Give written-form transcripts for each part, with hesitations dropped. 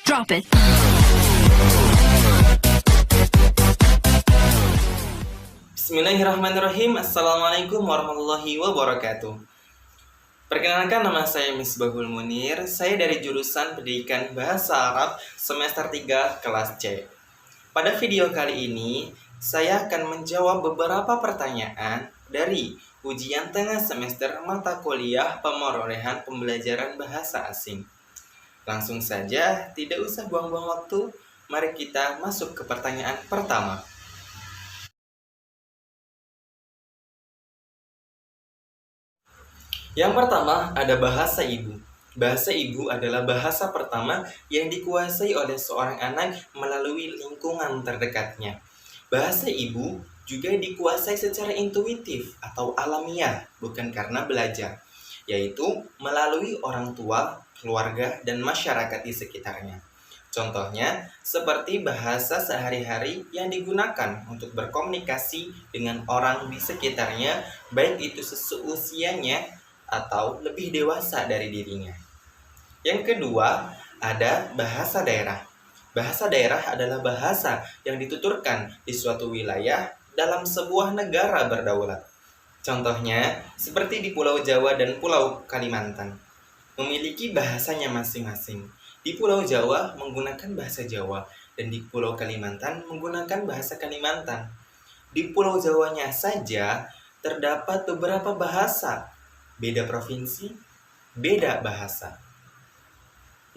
Drop it. Bismillahirrahmanirrahim. Assalamualaikum warahmatullahi wabarakatuh. Perkenalkan, nama saya Misbahul Munir. Saya dari jurusan Pendidikan Bahasa Arab semester 3 kelas C. Pada video kali ini, saya akan menjawab beberapa pertanyaan dari ujian tengah semester mata kuliah pemerolehan pembelajaran bahasa asing. Langsung saja, tidak usah buang-buang waktu. Mari kita masuk ke pertanyaan pertama. Yang pertama, ada bahasa ibu. Bahasa ibu adalah bahasa pertama yang dikuasai oleh seorang anak melalui lingkungan terdekatnya. Bahasa ibu juga dikuasai secara intuitif atau alamiah, bukan karena belajar, yaitu melalui orang tua, keluarga, dan masyarakat di sekitarnya. Contohnya, seperti bahasa sehari-hari yang digunakan untuk berkomunikasi dengan orang di sekitarnya, baik itu seusianya atau lebih dewasa dari dirinya. Yang kedua, ada bahasa daerah. Bahasa daerah adalah bahasa yang dituturkan di suatu wilayah dalam sebuah negara berdaulat. Contohnya, seperti di Pulau Jawa dan Pulau Kalimantan, memiliki bahasanya masing-masing. Di Pulau Jawa menggunakan bahasa Jawa, dan di Pulau Kalimantan menggunakan bahasa Kalimantan. Di Pulau Jawanya saja terdapat beberapa bahasa. Beda provinsi, beda bahasa.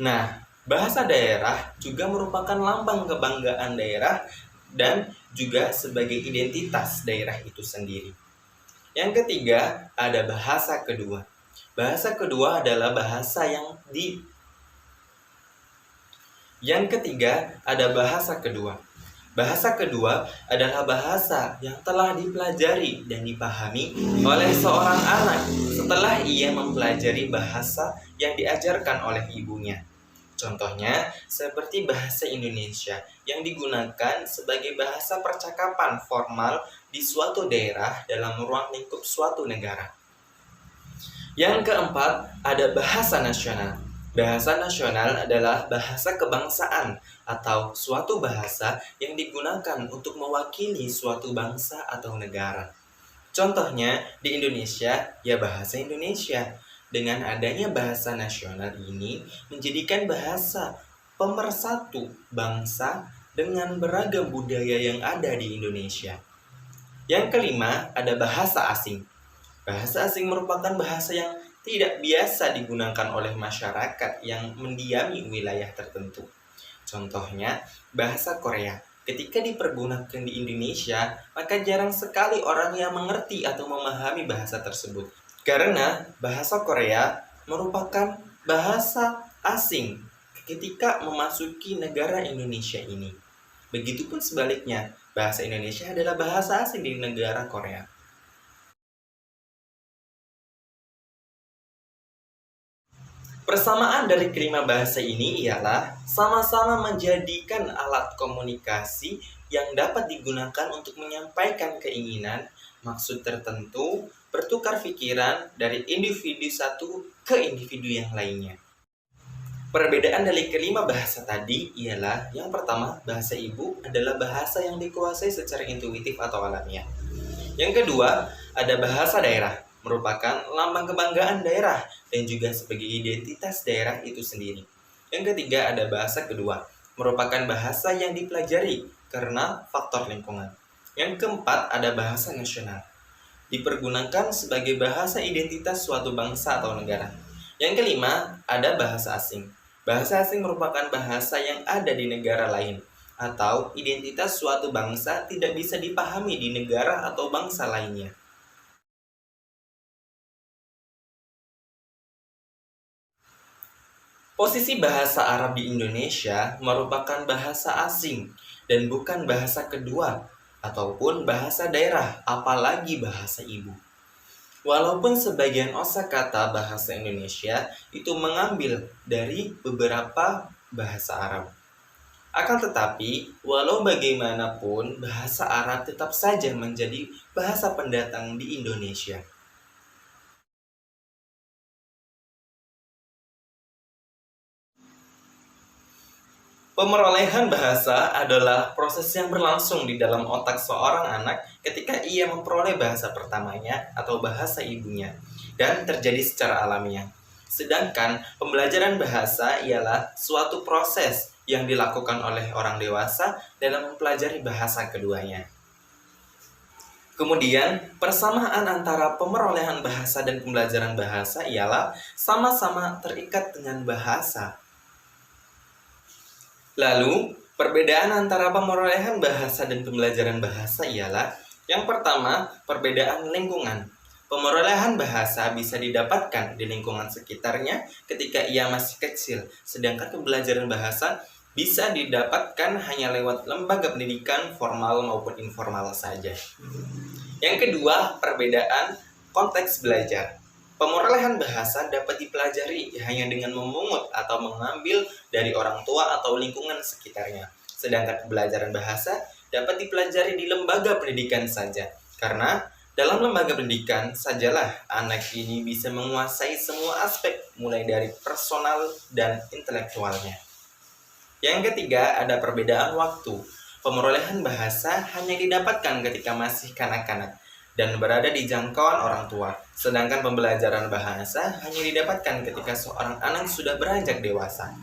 Nah, bahasa daerah juga merupakan lambang kebanggaan daerah dan juga sebagai identitas daerah itu sendiri. Yang ketiga, ada bahasa kedua. Bahasa kedua adalah bahasa Yang ketiga, ada bahasa kedua. Bahasa kedua adalah bahasa yang telah dipelajari dan dipahami oleh seorang anak setelah ia mempelajari bahasa yang diajarkan oleh ibunya. Contohnya, seperti bahasa Indonesia yang digunakan sebagai bahasa percakapan formal di suatu daerah dalam ruang lingkup suatu negara. Yang keempat, ada bahasa nasional. Bahasa nasional adalah bahasa kebangsaan atau suatu bahasa yang digunakan untuk mewakili suatu bangsa atau negara. Contohnya, di Indonesia, ya bahasa Indonesia. Dengan adanya bahasa nasional ini menjadikan bahasa pemersatu bangsa dengan beragam budaya yang ada di Indonesia. Yang kelima, ada bahasa asing. Bahasa asing merupakan bahasa yang tidak biasa digunakan oleh masyarakat yang mendiami wilayah tertentu. Contohnya, bahasa Korea. Ketika dipergunakan di Indonesia, maka jarang sekali orang yang mengerti atau memahami bahasa tersebut. Karena bahasa Korea merupakan bahasa asing ketika memasuki negara Indonesia ini. Begitupun sebaliknya, bahasa Indonesia adalah bahasa asing di negara Korea. Persamaan dari kelima bahasa ini ialah sama-sama menjadikan alat komunikasi yang dapat digunakan untuk menyampaikan keinginan, maksud tertentu, bertukar pikiran dari individu satu ke individu yang lainnya. Perbedaan dari kelima bahasa tadi ialah yang pertama, bahasa ibu adalah bahasa yang dikuasai secara intuitif atau alamiah. Yang kedua, ada bahasa daerah, merupakan lambang kebanggaan daerah dan juga sebagai identitas daerah itu sendiri. Yang ketiga, ada bahasa kedua, merupakan bahasa yang dipelajari karena faktor lingkungan. Yang keempat, ada bahasa nasional, dipergunakan sebagai bahasa identitas suatu bangsa atau negara. Yang kelima, ada bahasa asing. Bahasa asing merupakan bahasa yang ada di negara lain, atau identitas suatu bangsa tidak bisa dipahami di negara atau bangsa lainnya. Posisi bahasa Arab di Indonesia merupakan bahasa asing dan bukan bahasa kedua ataupun bahasa daerah, apalagi bahasa ibu. Walaupun sebagian kosakata bahasa Indonesia itu mengambil dari beberapa bahasa Arab. Akan tetapi, walau bagaimanapun, bahasa Arab tetap saja menjadi bahasa pendatang di Indonesia. Pemerolehan bahasa adalah proses yang berlangsung di dalam otak seorang anak ketika ia memperoleh bahasa pertamanya atau bahasa ibunya dan terjadi secara alamiah. Sedangkan pembelajaran bahasa ialah suatu proses yang dilakukan oleh orang dewasa dalam mempelajari bahasa keduanya. Kemudian, persamaan antara pemerolehan bahasa dan pembelajaran bahasa ialah sama-sama terikat dengan bahasa. Lalu, perbedaan antara pemerolehan bahasa dan pembelajaran bahasa ialah yang pertama, perbedaan lingkungan. Pemerolehan bahasa bisa didapatkan di lingkungan sekitarnya ketika ia masih kecil, sedangkan pembelajaran bahasa bisa didapatkan hanya lewat lembaga pendidikan formal maupun informal saja. Yang kedua, perbedaan konteks belajar. Pemerolehan bahasa dapat dipelajari hanya dengan memungut atau mengambil dari orang tua atau lingkungan sekitarnya. Sedangkan pembelajaran bahasa dapat dipelajari di lembaga pendidikan saja. Karena dalam lembaga pendidikan sajalah anak ini bisa menguasai semua aspek mulai dari personal dan intelektualnya. Yang ketiga, ada perbedaan waktu. Pemerolehan bahasa hanya didapatkan ketika masih kanak-kanak dan berada di jangkauan orang tua. Sedangkan pembelajaran bahasa hanya didapatkan ketika seorang anak sudah beranjak dewasa.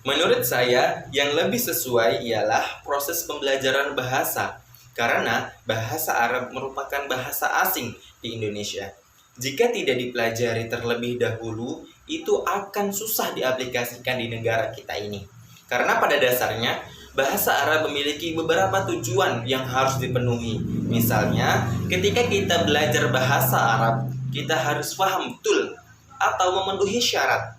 Menurut saya, yang lebih sesuai ialah proses pembelajaran bahasa, karena bahasa Arab merupakan bahasa asing di Indonesia. Jika tidak dipelajari terlebih dahulu, itu akan susah diaplikasikan di negara kita ini. Karena pada dasarnya, bahasa Arab memiliki beberapa tujuan yang harus dipenuhi. Misalnya, ketika kita belajar bahasa Arab, kita harus paham betul atau memenuhi syarat.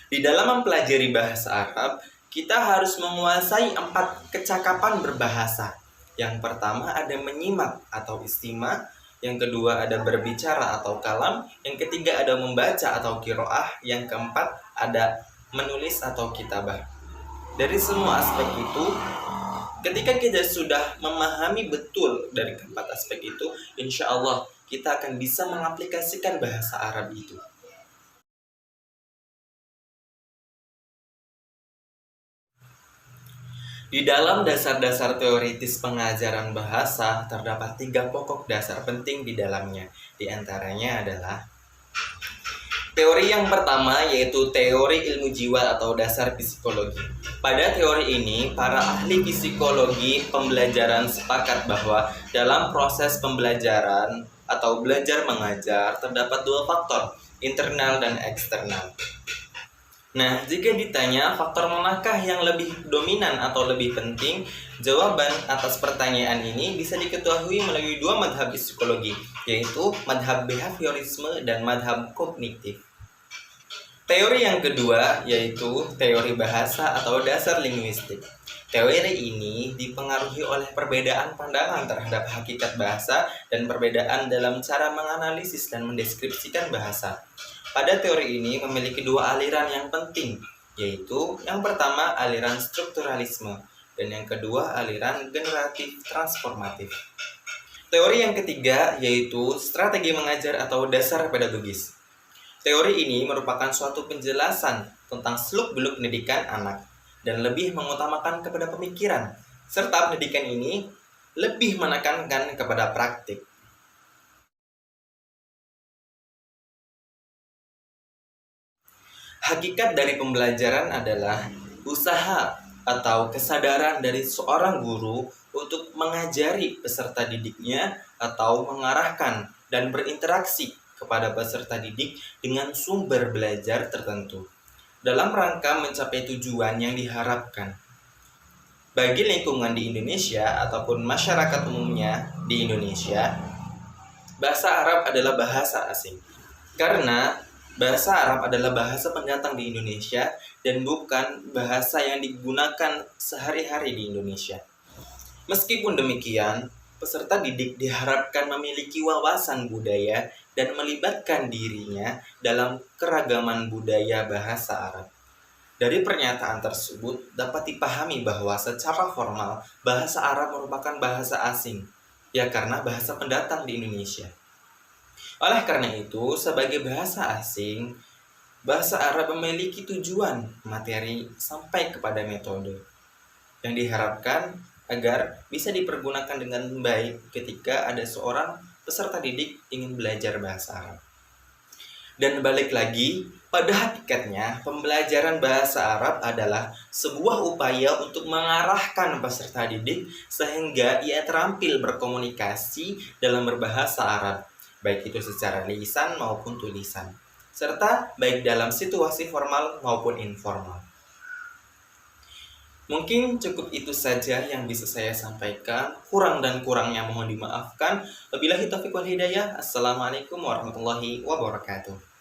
Di dalam mempelajari bahasa Arab, kita harus menguasai 4 kecakapan berbahasa. Yang pertama ada menyimak atau istima, yang kedua ada berbicara atau kalam, yang ketiga ada membaca atau qiraah, yang keempat ada menulis atau kitabah. Dari semua aspek itu, ketika kita sudah memahami betul dari keempat aspek itu, insya Allah kita akan bisa mengaplikasikan bahasa Arab itu. Di dalam dasar-dasar teoritis pengajaran bahasa, terdapat 3 pokok dasar penting di dalamnya. Di antaranya adalah teori yang pertama, yaitu teori ilmu jiwa atau dasar psikologi. Pada teori ini, para ahli psikologi pembelajaran sepakat bahwa dalam proses pembelajaran atau belajar mengajar, terdapat 2 faktor, internal dan eksternal. Nah, jika ditanya faktor manakah yang lebih dominan atau lebih penting, jawaban atas pertanyaan ini bisa diketahui melalui 2 madhab psikologi, yaitu madhab behaviorisme dan madhab kognitif. Teori yang kedua yaitu teori bahasa atau dasar linguistik. Teori ini dipengaruhi oleh perbedaan pandangan terhadap hakikat bahasa dan perbedaan dalam cara menganalisis dan mendeskripsikan bahasa. Pada teori ini memiliki 2 aliran yang penting, yaitu yang pertama aliran strukturalisme dan yang kedua aliran generatif transformatif. Teori yang ketiga yaitu strategi mengajar atau dasar pedagogis. Teori ini merupakan suatu penjelasan tentang seluk-beluk pendidikan anak dan lebih mengutamakan kepada pemikiran, serta pendidikan ini lebih menekankan kepada praktik. Hakikat dari pembelajaran adalah usaha atau kesadaran dari seorang guru untuk mengajari peserta didiknya atau mengarahkan dan berinteraksi kepada peserta didik dengan sumber belajar tertentu dalam rangka mencapai tujuan yang diharapkan. Bagi lingkungan di Indonesia ataupun masyarakat umumnya di Indonesia, bahasa Arab adalah bahasa asing. Karena bahasa Arab adalah bahasa pendatang di Indonesia dan bukan bahasa yang digunakan sehari-hari di Indonesia. Meskipun demikian, peserta didik diharapkan memiliki wawasan budaya dan melibatkan dirinya dalam keragaman budaya bahasa Arab. Dari pernyataan tersebut dapat dipahami bahwa secara formal bahasa Arab merupakan bahasa asing, ya karena bahasa pendatang di Indonesia. Oleh karena itu, sebagai bahasa asing, Bahasa Arab memiliki tujuan materi sampai kepada metode yang diharapkan agar bisa dipergunakan dengan baik ketika ada seorang peserta didik ingin belajar bahasa Arab. Dan balik lagi, pada hakikatnya pembelajaran bahasa Arab adalah sebuah upaya untuk mengarahkan peserta didik sehingga ia terampil berkomunikasi dalam berbahasa Arab, baik itu secara lisan maupun tulisan, serta baik dalam situasi formal maupun informal. Mungkin cukup itu saja yang bisa saya sampaikan. Kurang dan kurangnya mohon dimaafkan. Wabillahi taufiq wal hidayah. Assalamualaikum warahmatullahi wabarakatuh.